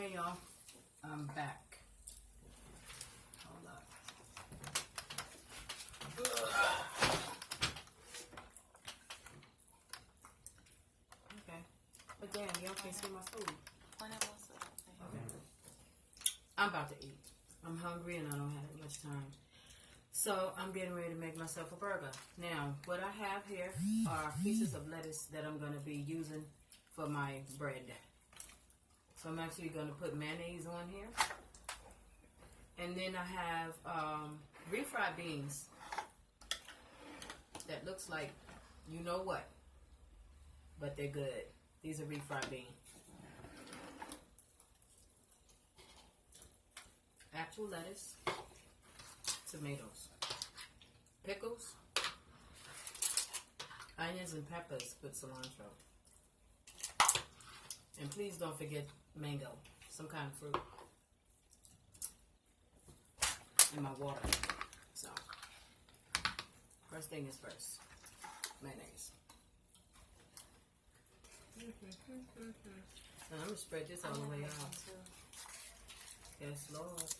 Okay, y'all. I'm back. Hold up. Okay. But damn, y'all can't see my food. Okay. I'm about to eat. I'm hungry and I don't have much time. So I'm getting ready to make myself a burger. Now, what I have here are pieces of lettuce that I'm going to be using for my bread. So I'm actually going to put mayonnaise on here. And then I have refried beans that looks like you know what, but they're good. These are refried beans. Actual lettuce, tomatoes, pickles, onions and peppers with cilantro. And please don't forget mango, some kind of fruit, and my water. So, first thing is first, mayonnaise. And I'm going to spread this all the way out. Yes, Lord.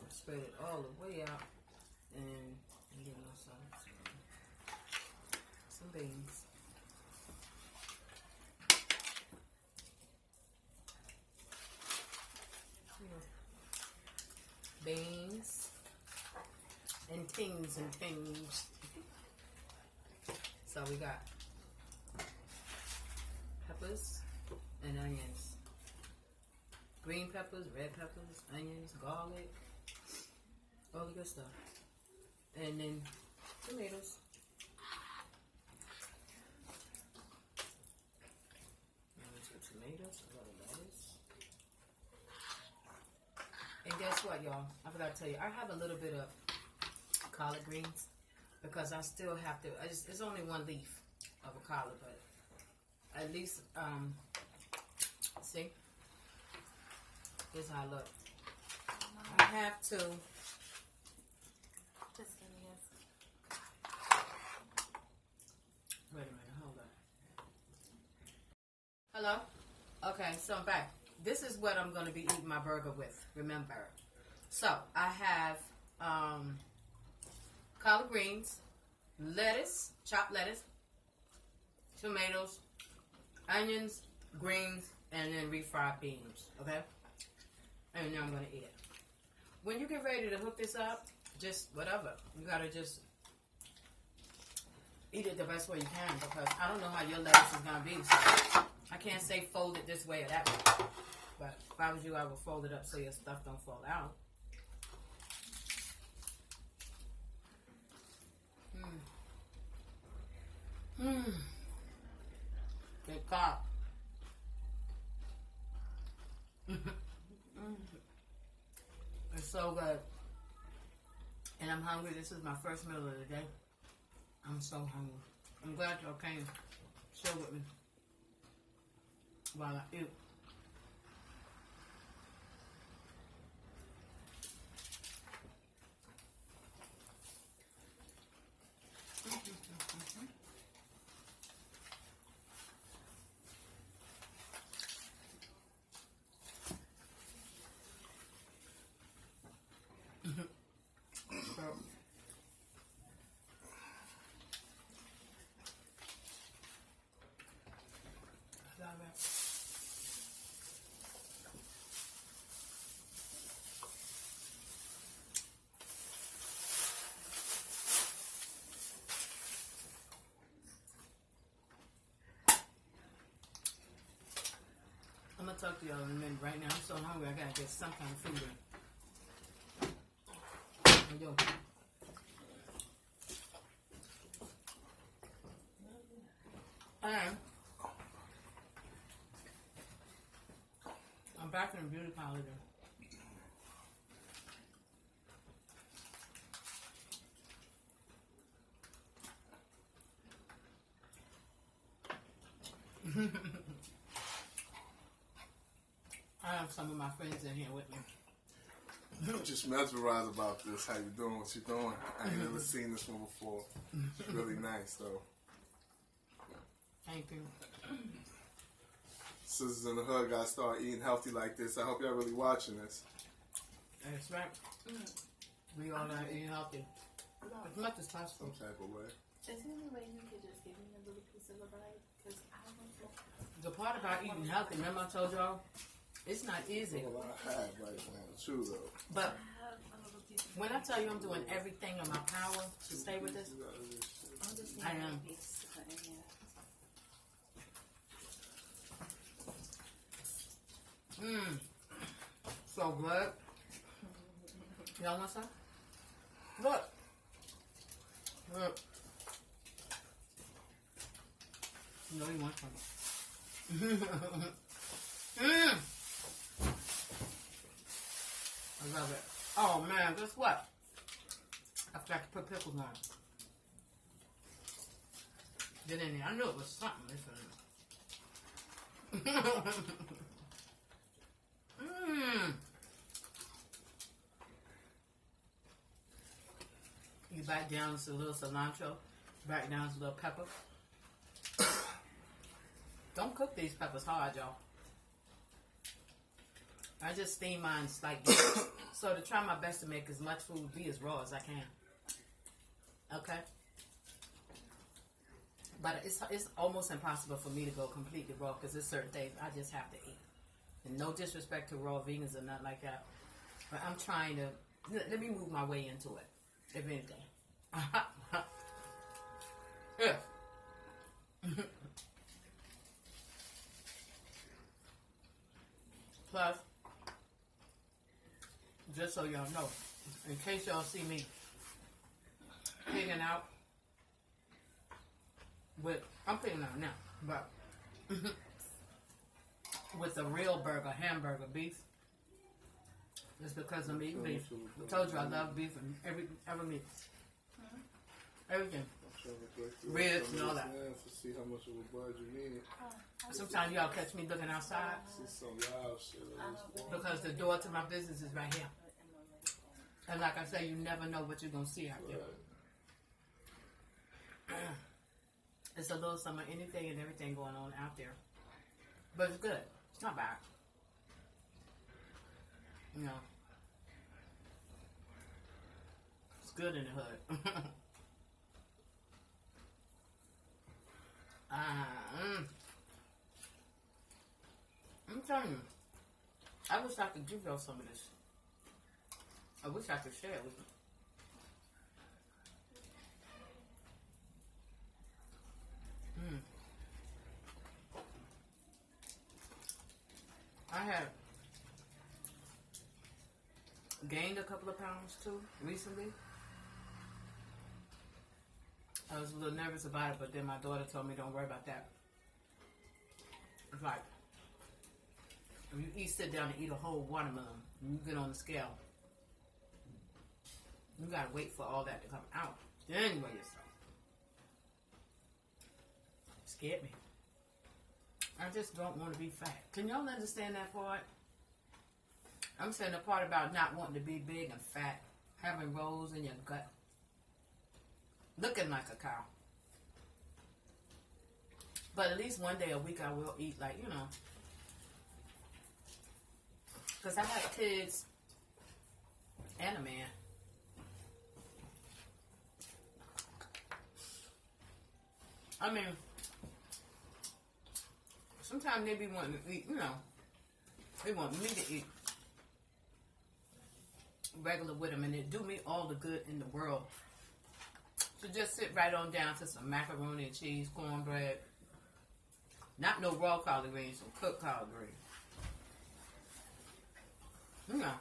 Spread it all the way out. And you know, some beans. Beans and things and things. So we got peppers and onions. Green peppers, red peppers, onions, garlic, all the good stuff. And then tomatoes. Tomatoes, a lot of lettuce. And guess what, y'all? I forgot to tell you, I have a little bit of collard greens because I still have to. It's only one leaf of a collard, but at least see. Here's how I look. I have to. Just give me this. Wait a minute, hold on. Hello? Okay, so I'm back. This is what I'm going to be eating my burger with, remember. So, I have collard greens, lettuce, chopped lettuce, tomatoes, onions, greens, and then refried beans, okay? And now I'm going to eat it. When you get ready to hook this up, just whatever. You got to just eat it the best way you can because I don't know how your lettuce is going to be. So I can't say fold it this way or that way. But if I was you, I would fold it up so your stuff don't fall out. Good God. It's so good. And I'm hungry. This is my first meal of the day. I'm so hungry. I'm glad y'all came. Chill with me while I eat. I'm gonna talk to y'all in a minute. Right now, I'm so hungry. I gotta get some kind of food in. Yo. And I'm back in the beauty parlor. I have some of my friends in here with me. I'm just mesmerized about this. How you doing? What you doing? I ain't never seen this one before. It's really nice, though. Thank you. sisters in the hood gotta start eating healthy like this. I hope y'all really watching this. That's right. We all are eating healthy. As much as possible. Some type of way. Is there any way you could just give me a little piece of a bite? Because I don't know. The part about eating healthy, remember I told y'all, it's not easy. Well, I have right now, too, though. But when I tell you I'm doing everything in my power to stay with this, I am. So good. Y'all want some? Look. Look. You know you want some. I love it. Oh man, guess what? I forgot to put pickles on. Get in there. I knew it was something different. You bite down to a little cilantro, bite down to a little pepper. Don't cook these peppers hard, y'all. I just steam mine slightly. So to try my best to make as much food be as raw as I can. Okay? But it's almost impossible for me to go completely raw because there's certain things I just have to eat. And no disrespect to raw vegans or nothing like that. But I'm trying to, let me move my way into it, if anything. Yeah. Plus, just so y'all know, in case y'all see me pigging out with, I'm pigging out now, but with a real burger, hamburger, beef, it's because I'm eating beef. I told you I love beef and every meat. Everything. Ribs and all that. To see how much of a bud you need. Sometimes y'all catch me looking outside because the door to my business is right here. And like I say, you never know what you're going to see out there. Right. It's a little some of anything and everything going on out there. But it's good. It's not bad. You know. It's good in the hood. I'm telling you, I wish I could give y'all some of this. I wish I could share it with you. I have gained a couple of pounds too recently. I was a little nervous about it, but then my daughter told me don't worry about that. It's like, if you sit down and eat a whole watermelon, and you get on the scale, you gotta wait for all that to come out. Then weigh yourself. It scared me. I just don't want to be fat. Can y'all understand that part? I'm saying the part about not wanting to be big and fat, having rolls in your gut, looking like a cow. But at least one day a week I will eat, like, you know. Because I have kids and a man. I mean, sometimes they be wanting to eat, you know, they want me to eat regular with them, and it do me all the good in the world. So just sit right on down to some macaroni and cheese, cornbread. Not no raw collard greens, some cooked collard greens. You know,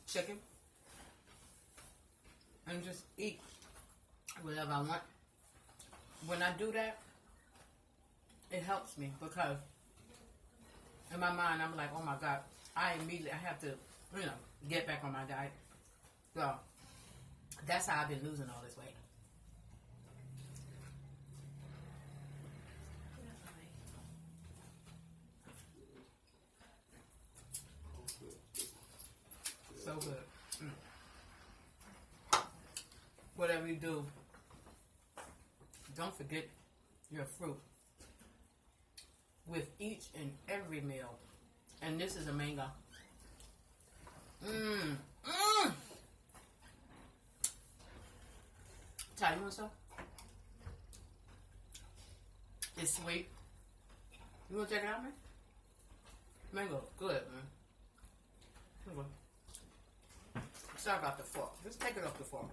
chicken. And just eat whatever I want. When I do that, it helps me because in my mind I'm like, oh my God, I have to, you know, get back on my diet. So that's how I've been losing all this weight. So good. Whatever you do, don't forget your fruit. with each and every meal. And this is a mango. Ty, you want some? It's sweet. You want to check it out, man? Mango, good, man. Okay. Sorry about the fork. Just take it off the fork.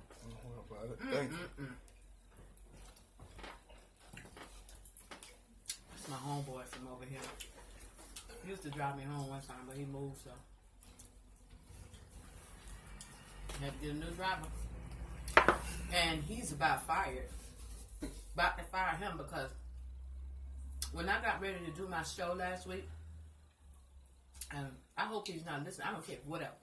What about it? Thank you. That's my homeboy from over here. He used to drive me home one time, but he moved, so had to get a new driver. And he's about fired. About to fire him because when I got ready to do my show last week, and I hope he's not listening. I don't care, whatever.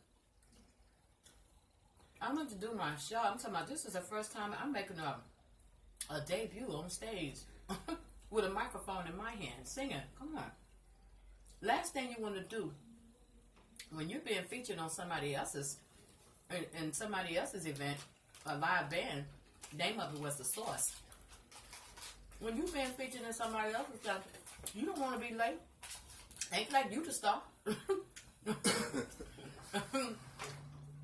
I went to do my show. I'm talking about this is the first time I'm making a debut on stage with a microphone in my hand, singing. Come on. Last thing you want to do when you're being featured on somebody else's, in somebody else's event, a live band, name of it was The Source. When you're being featured in somebody else's stuff, you don't want to be late. Ain't like you the star.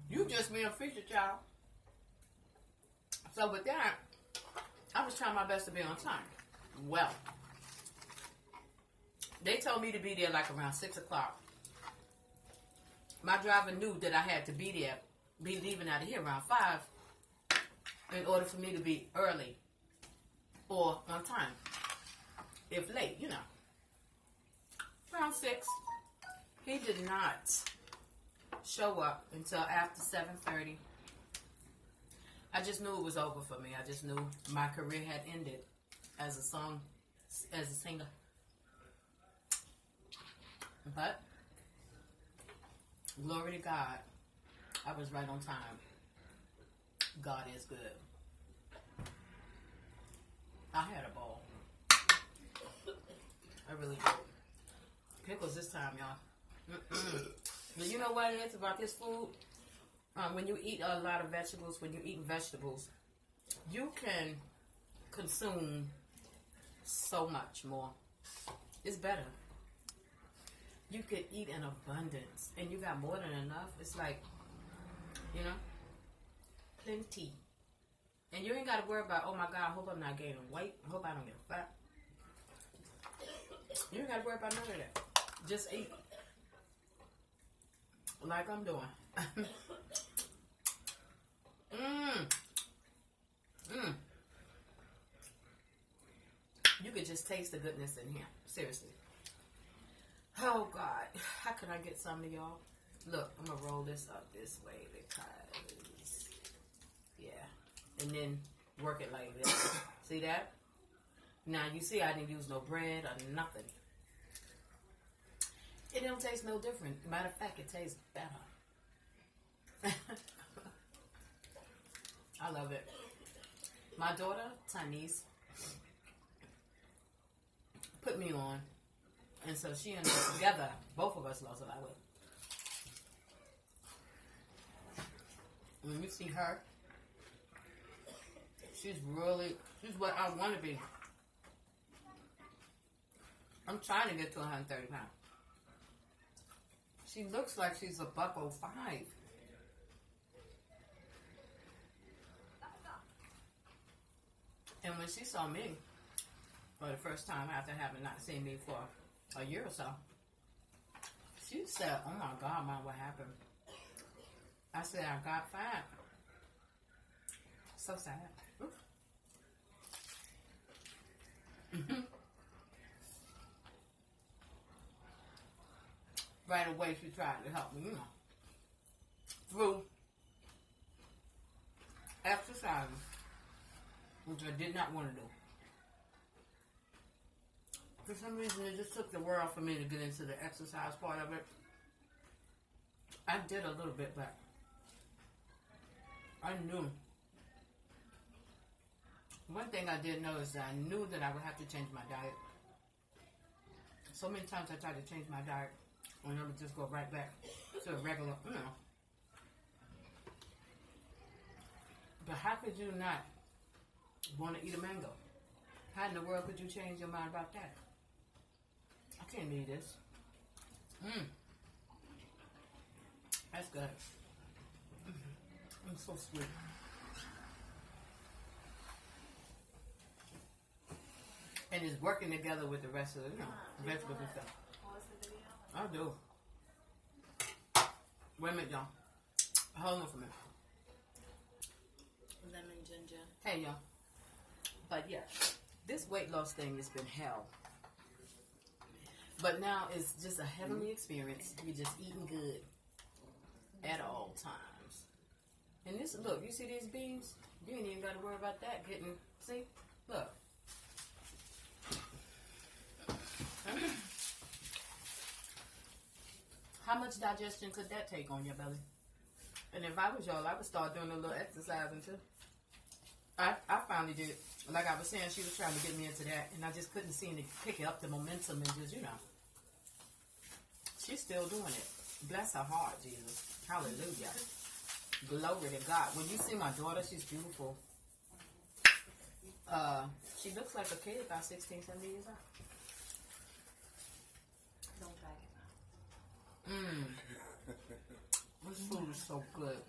You just being featured, child. So with that, I was trying my best to be on time. Well, they told me to be there like around 6 o'clock. My driver knew that I had to be there, be leaving out of here around 5 in order for me to be early or on time. If late, you know. Around 6. He did not show up until after 7:30. I just knew it was over for me. I just knew my career had ended as a singer. But glory to God, I was right on time. God is good. I had a ball. I really did. Pickles this time, y'all. But you know what it is about this food? When you eat a lot of vegetables, when you're eating vegetables, you can consume so much more. It's better. You could eat in abundance, and you got more than enough. It's like, you know, plenty. And you ain't got to worry about, oh my God, I hope I'm not gaining weight. I hope I don't get fat. You ain't got to worry about none of that. Just eat. Like I'm doing. You could just taste the goodness in here. Seriously. Oh God. How can I get some of y'all? Look, I'm gonna roll this up this way because and then work it like this. See that? Now you see I didn't use no bread or nothing. It don't taste no different. Matter of fact, it tastes better. I love it. My daughter, Tanise, put me on. And so she and I together, both of us lost a lot of weight. When you see her, she's what I want to be. I'm trying to get to 130 pounds. She looks like she's a $105. And when she saw me for the first time after having not seen me for a year or so, she said, "Oh my God, Mom, what happened?" I said, "I got fat." So sad. Right away, she tried to help me, you know, through exercising, which I did not want to do. For some reason, it just took the world for me to get into the exercise part of it. I did a little bit, but I knew. One thing I did know is that I knew that I would have to change my diet. So many times I tried to change my diet, and I would just go right back to a regular, you know. But how could you not want to eat a mango? How in the world could you change your mind about that? I Can't eat this. That's good. It's so sweet. And it's working together with the rest of the, vegetables and stuff. I do. Wait a minute, y'all. Hold on for a minute. Lemon ginger. Hey, y'all. But yeah, this weight loss thing has been hell. But now it's just a heavenly experience. You're just eating good at all times. And this, look, you see these beans? You ain't even got to worry about that getting, see? Look. How much digestion could that take on your belly? And if I was y'all, I would start doing a little exercising too. I finally did. Like I was saying, she was trying to get me into that, and I just couldn't seem to pick up the momentum and just, She's still doing it. Bless her heart, Jesus. Hallelujah. Glory to God. When you see my daughter, she's beautiful. She looks like a kid, about 16, 17 years old. Don't back it up. This food is so good.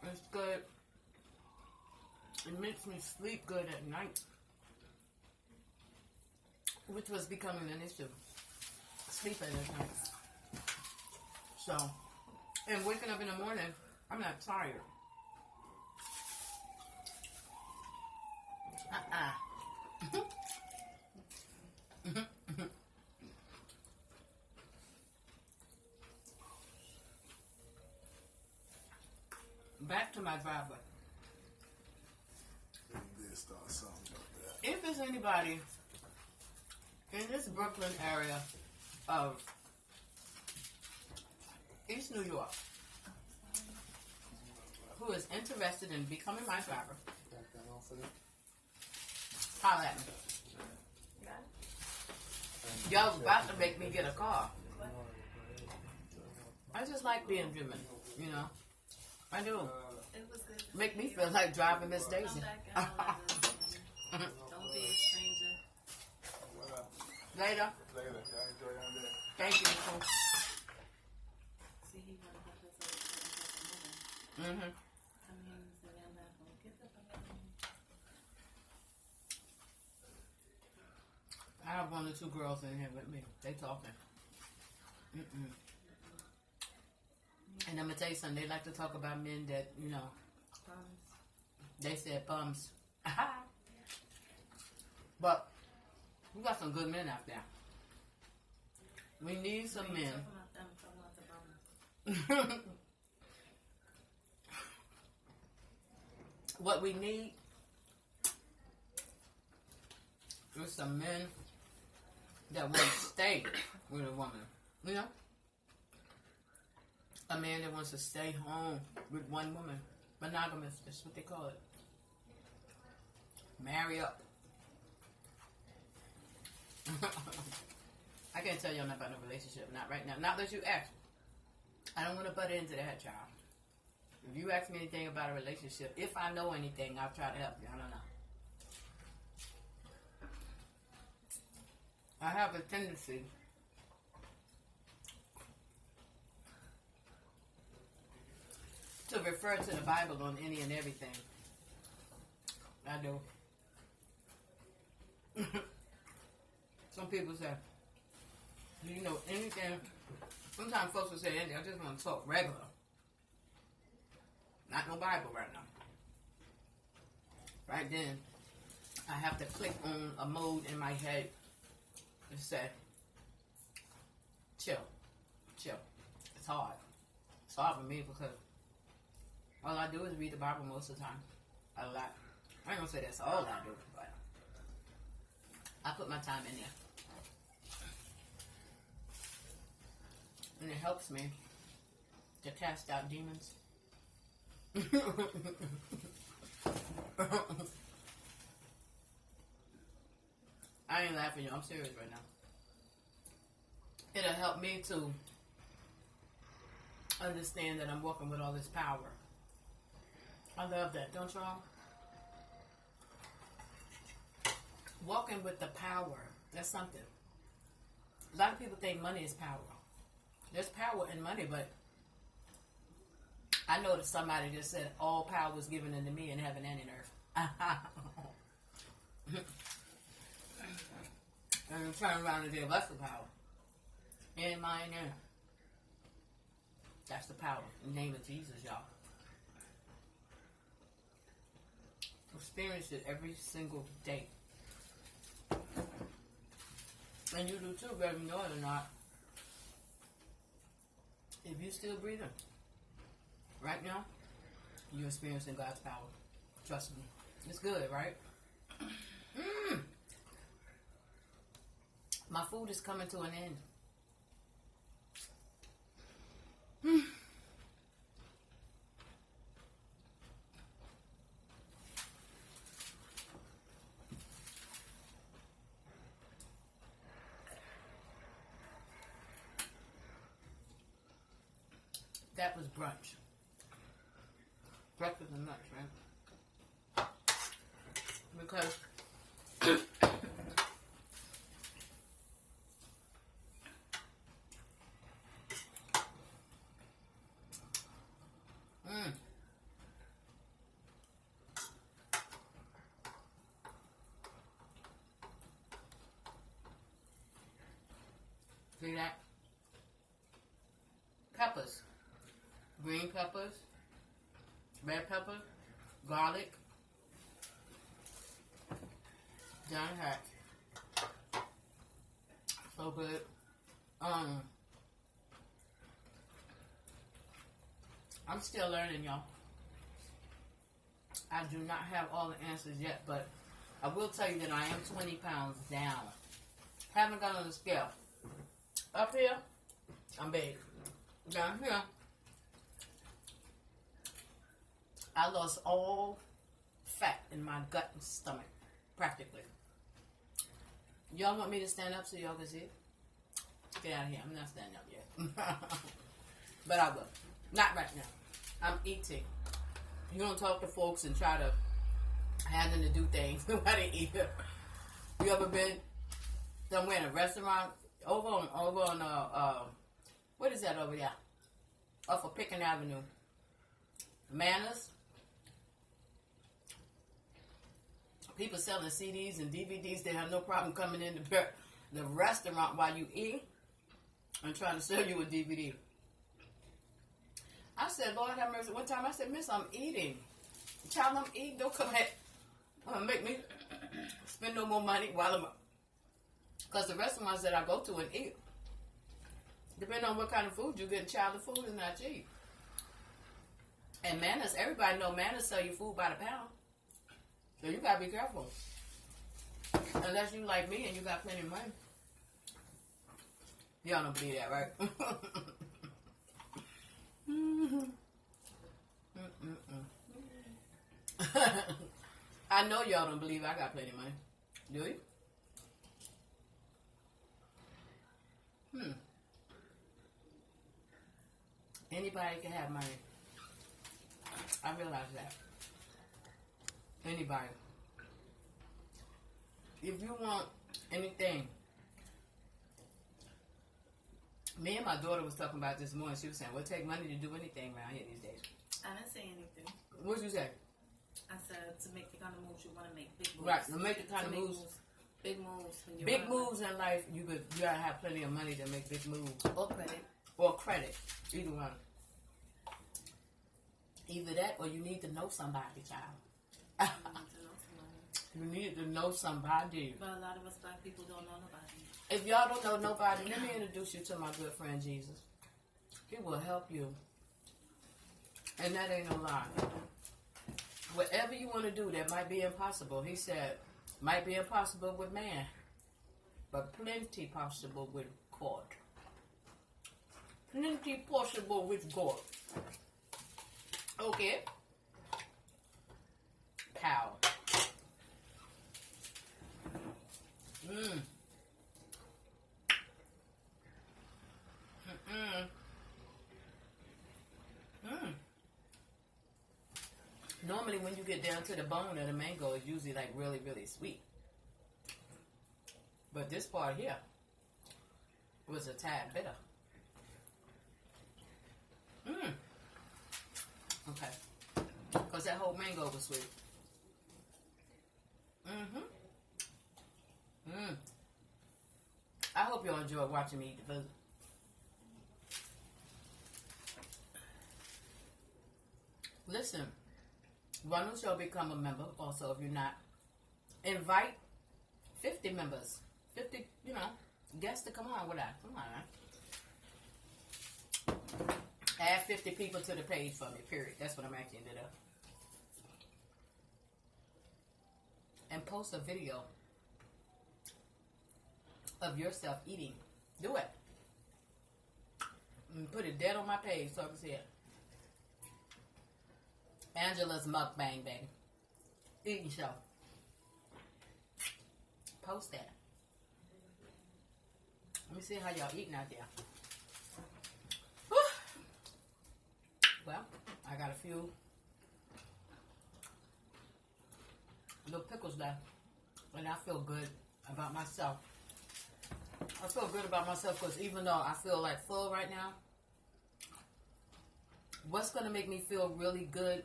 It's good. It makes me sleep good at night, which was becoming an issue. Sleeping at night. So, and waking up in the morning, I'm not tired. Back to my driveway. If there's anybody in this Brooklyn area of East New York who is interested in becoming my driver, holler at me. Y'all was about to make me get a car. I just like being driven, I do. It was good. Make me feel like driving Miss Daisy. Don't be a stranger. Later. Thank you, Nicole. See, he wanna put this over. Mm-hmm. I mean, so I'm not gonna get the fuck out of here. I have one or two girls in here with me. They talking. And I'm going to tell you something. They like to talk about men that, they said bums. But we got some good men out there. We need some men. What we need is some men that want to stay with a woman. A man that wants to stay home with one woman. Monogamous, that's what they call it. Marry up. I can't tell you nothing about no relationship. Not right now. Not that you ask. I don't want to butt into that, child. If you ask me anything about a relationship, if I know anything, I'll try to help you. I don't know. I have a tendency to refer to the Bible on any and everything. I do. Some people say, do you know anything? Sometimes folks will say, Andy, I just want to talk regular. Not no Bible right now. Right then, I have to click on a mode in my head and say, chill. It's hard. It's hard for me because all I do is read the Bible most of the time. A lot. I ain't gonna say that's all I do, but I put my time in there. And it helps me to cast out demons. I ain't laughing, y'all. I'm serious right now. It'll help me to understand that I'm walking with all this power. I love that, don't y'all? walking with the power. That's something. A lot of people think money is power. There's power in money, but I know that somebody just said all power was given unto me in heaven and in earth. And turn around and give us the power. In my name. That's the power. In the name of Jesus, y'all. Experience it every single day. And you do too, whether you know it or not. If you're still breathing, right now, you're experiencing God's power. Trust me. It's good, right? My food is coming to an end. That was brunch. Breakfast and lunch, right? Because see that? Peppers. Green peppers, red pepper, garlic, down hat. So good. I'm still learning, y'all. I do not have all the answers yet, but I will tell you that I am 20 pounds down. Haven't got on the scale. Up here, I'm big. Down here, I lost all fat in my gut and stomach, practically. Y'all want me to stand up so y'all can see it? Get out of here. I'm not standing up yet. But I will. Not right now. I'm eating. You don't talk to folks and try to have them to do things while they eat. You ever been somewhere in a restaurant? Over on what is that over there? Off of Pickens Avenue. Manners. People selling CDs and DVDs, they have no problem coming in the restaurant while you eat and trying to sell you a DVD. I said, Lord have mercy. One time I said, Miss, I'm eating. Child, I'm eating. Don't come ahead. Make me spend no more money while I'm... Because the restaurants that I go to and eat, depending on what kind of food you get, child, the food is not cheap. And Manners, everybody know Manners sell you food by the pound. So you gotta be careful. Unless you like me and you got plenty of money. Y'all don't believe that, right? I know y'all don't believe I got plenty of money. Do you? Anybody can have money. I realize that. Anybody. If you want anything. Me and my daughter was talking about this morning. She was saying, well, it take money to do anything around here these days. I didn't say anything. What did you say? I said to make the kind of moves you want to make. Big moves. Right, to make the kind of moves. Big moves. Big moves in life, you gotta have plenty of money to make big moves. Or credit. Or credit. Either one. Either that or you need to know somebody, child. You need to know somebody. But a lot of us black people don't know nobody. If y'all don't know nobody, let me introduce you to my good friend Jesus. He will help you. And that ain't no lie. Whatever you want to do that might be impossible, he said, might be impossible with man, but plenty possible with God. Plenty possible with God. Okay. Power. Normally when you get down to the bone of the mango, it's usually like really, really sweet. But this part here was a tad bitter. Okay. Because that whole mango was sweet. I hope y'all enjoy watching me eat the food. Listen, why don't y'all become a member also if you're not? Invite 50 members. 50, guests to come on with that. Come on, man. Add 50 people to the page for me, period. That's what I'm asking you to do. And post a video of yourself eating. Do it. And put it dead on my page so I can see it. Angela's Mukbang, baby. Eating show. Post that. Let me see how y'all eating out there. Whew. Well, I got a few little pickles left. And I feel good about myself. I feel good about myself because even though I feel like full right now, what's going to make me feel really good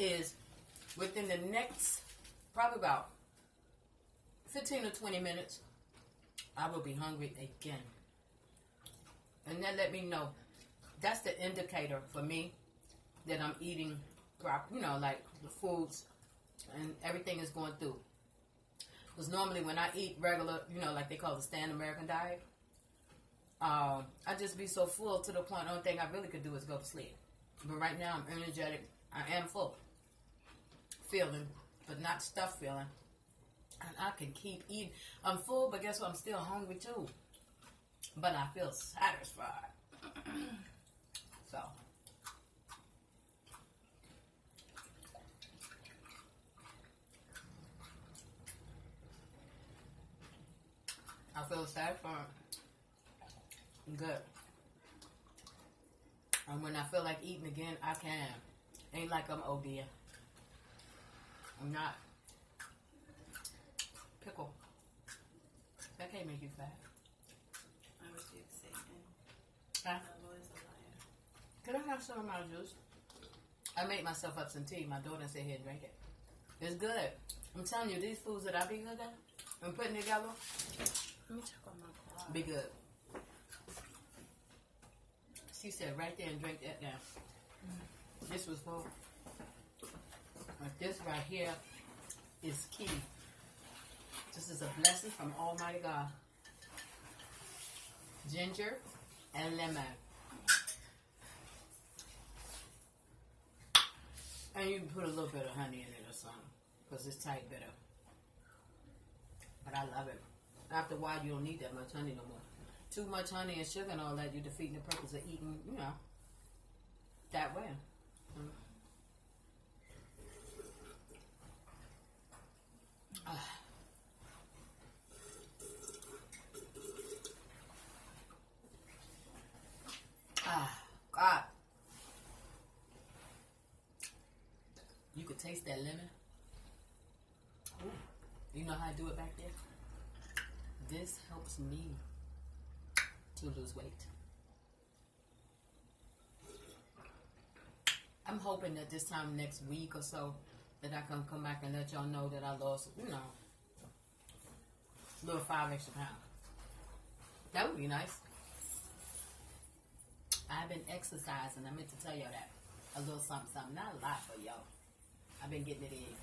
is within the next probably about 15 or 20 minutes, I will be hungry again. And that let me know, that's the indicator for me that I'm eating proper, like the foods and everything is going through. Because normally when I eat regular, like they call the standard American diet, I just be so full to the point, the only thing I really could do is go to sleep. But right now I'm energetic. I am full. Feeling, but not stuffed feeling. And I can keep eating. I'm full, but guess what? I'm still hungry too. But I feel satisfied. So. I feel satisfied. Good. And when I feel like eating again, I can. Ain't like I'm ODing. I'm not. Pickle. That can't make you fat. I refuse Satan. Huh? The Lord is a liar. Can I have some of my juice? I made myself up some tea. My daughter said, here, drink it. It's good. I'm telling you, these foods that I be good at and putting together, Let me check on my clock. be good. She said right there and drink that down. This was full. But this right here is key. This is a blessing from Almighty God. Ginger and lemon. And you can put a little bit of honey in it or something. Because it's tight bitter. But I love it. After a while, you don't need that much honey no more. Too much honey and sugar and all that, you're defeating the purpose of eating, that way. God. You could taste that lemon. Ooh. You know how I do it back there? This helps me to lose weight. I'm hoping that this time next week or so that I can come back and let y'all know that I lost, little 5 extra pounds. That would be nice. I've been exercising. I meant to tell y'all that. A little something, something. Not a lot for y'all. I've been getting it in.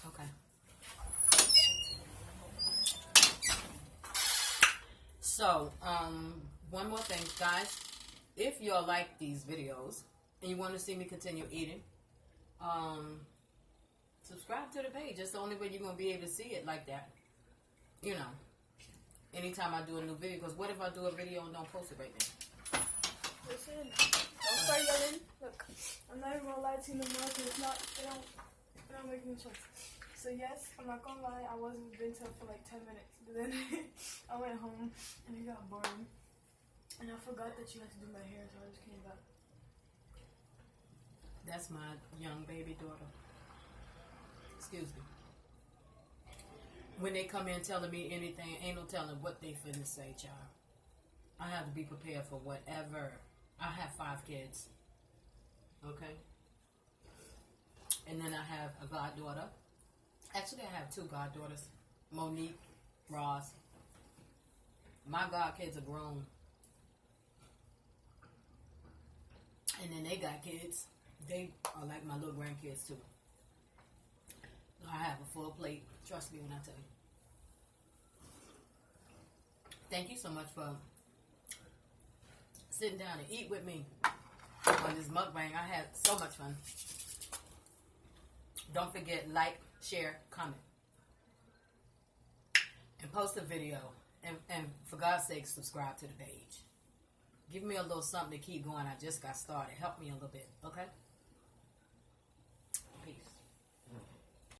Okay. So, one more thing, guys. If y'all like these videos and you want to see me continue eating, subscribe to the page. That's the only way you're going to be able to see it like that. Anytime I do a new video. Because what if I do a video and don't post it right now? Listen, don't start yelling. Look, I'm not even gonna lie to you no more because it don't make any sense. So yes, I'm not gonna lie, I wasn't been to for like 10 minutes. But then I went home and it got boring. And I forgot that you had to do my hair, so I just came back. That's my young baby daughter. excuse me. When they come in telling me anything, ain't no telling what they finna say, child. I have to be prepared for whatever. I have 5 kids. Okay? And then I have a goddaughter. Actually, I have 2 goddaughters. Monique, Ross. My godkids are grown. And then they got kids. They are like my little grandkids, too. I have a full plate. Trust me when I tell you. Thank you so much for sitting down and eat with me on this mukbang. I had so much fun. Don't forget, like, share, comment. And post a video. And for God's sake, subscribe to the page. Give me a little something to keep going. I just got started. Help me a little bit, okay?